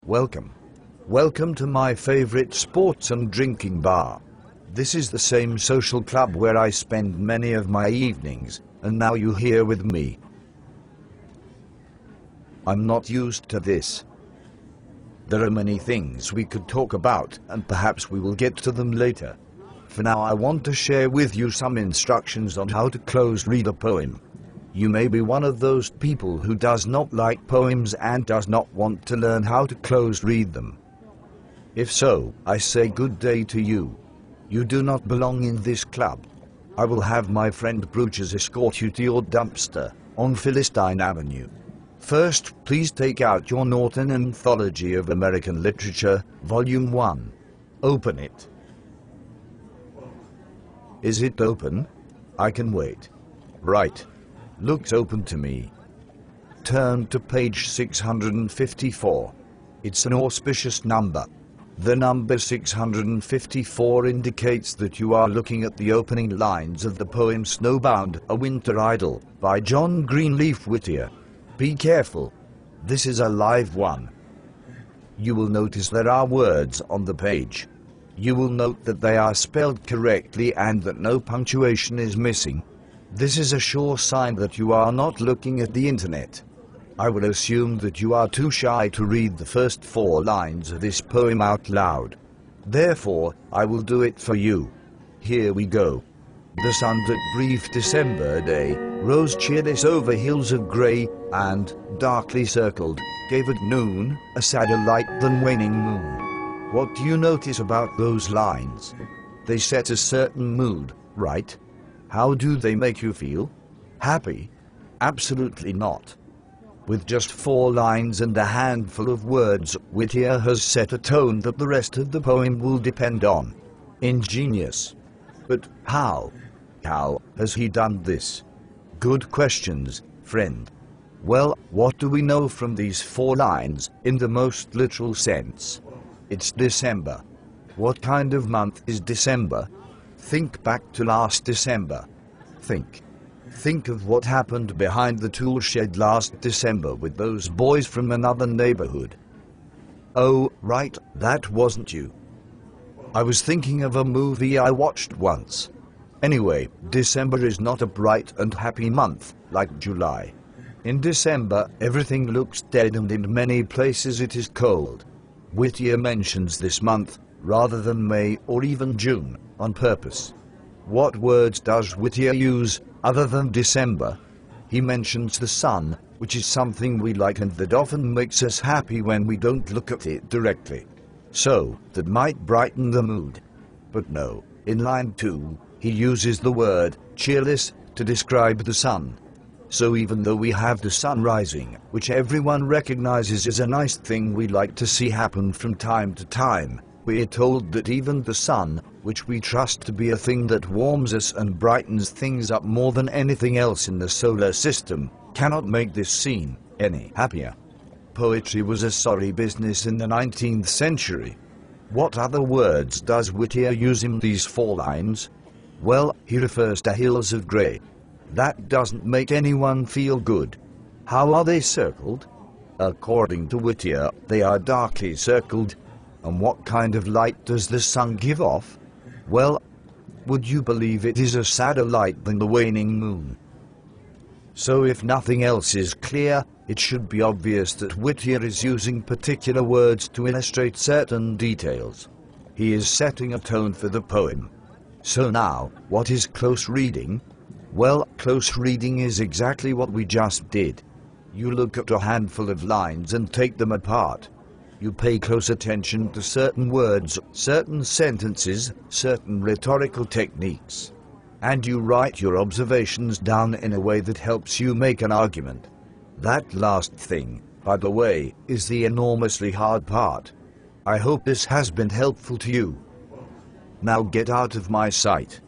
Welcome. Welcome to my favorite sports and drinking bar. This is the same social club where I spend many of my evenings, and now you're here with me. I'm not used to this. There are many things we could talk about, and perhaps we will get to them later. For now, I want to share with you some instructions on how to close read a poem. You may be one of those people who does not like poems and does not want to learn how to close read them. If so, I say good day to you. You do not belong in this club. I will have my friend Brutus escort you to your dumpster on Philistine Avenue. First, please take out your Norton Anthology of American Literature, Volume 1. Open it. Is it open? I can wait. Right. Looks open to me. Turn to page 654. It's an auspicious number. The number 654 indicates that you are looking at the opening lines of the poem Snowbound, A Winter Idyll by John Greenleaf Whittier. Be careful. This is a live one. You will notice there are words on the page. You will note that they are spelled correctly and that no punctuation is missing. This is a sure sign that you are not looking at the internet. I will assume that you are too shy to read the first 4 lines of this poem out loud. Therefore, I will do it for you. Here we go. The sun that brief December day rose cheerless over hills of grey, and, darkly circled, gave at noon a sadder light than waning moon. What do you notice about those lines? They set a certain mood, right? How do they make you feel? Happy? Absolutely not. With just 4 lines and a handful of words, Whittier has set a tone that the rest of the poem will depend on. Ingenious. But how? How has he done this? Good questions, friend. Well, what do we know from these 4 lines, in the most literal sense? It's December. What kind of month is December? Think back to last December. Think of what happened behind the tool shed last December with those boys from another neighborhood. Oh, right, that wasn't you. I was thinking of a movie I watched once. Anyway, December is not a bright and happy month, like July. In December, everything looks dead and in many places it is cold. Whittier mentions this month, rather than May or even June, on purpose. What words does Whittier use, other than December? He mentions the sun, which is something we like and that often makes us happy when we don't look at it directly. So, that might brighten the mood. But no, in line 2, he uses the word cheerless to describe the sun. So even though we have the sun rising, which everyone recognizes as a nice thing we like to see happen from time to time, we are told that even the sun, which we trust to be a thing that warms us and brightens things up more than anything else in the solar system, cannot make this scene any happier. Poetry was a sorry business in the 19th century. What other words does Whittier use in these 4 lines? Well, he refers to hills of grey. That doesn't make anyone feel good. How are they circled? According to Whittier, they are darkly circled. And what kind of light does the sun give off? Well, would you believe it is a sadder light than the waning moon? So if nothing else is clear, it should be obvious that Whittier is using particular words to illustrate certain details. He is setting a tone for the poem. So now, what is close reading? Well, close reading is exactly what we just did. You look at a handful of lines and take them apart. You pay close attention to certain words, certain sentences, certain rhetorical techniques. And you write your observations down in a way that helps you make an argument. That last thing, by the way, is the enormously hard part. I hope this has been helpful to you. Now get out of my sight.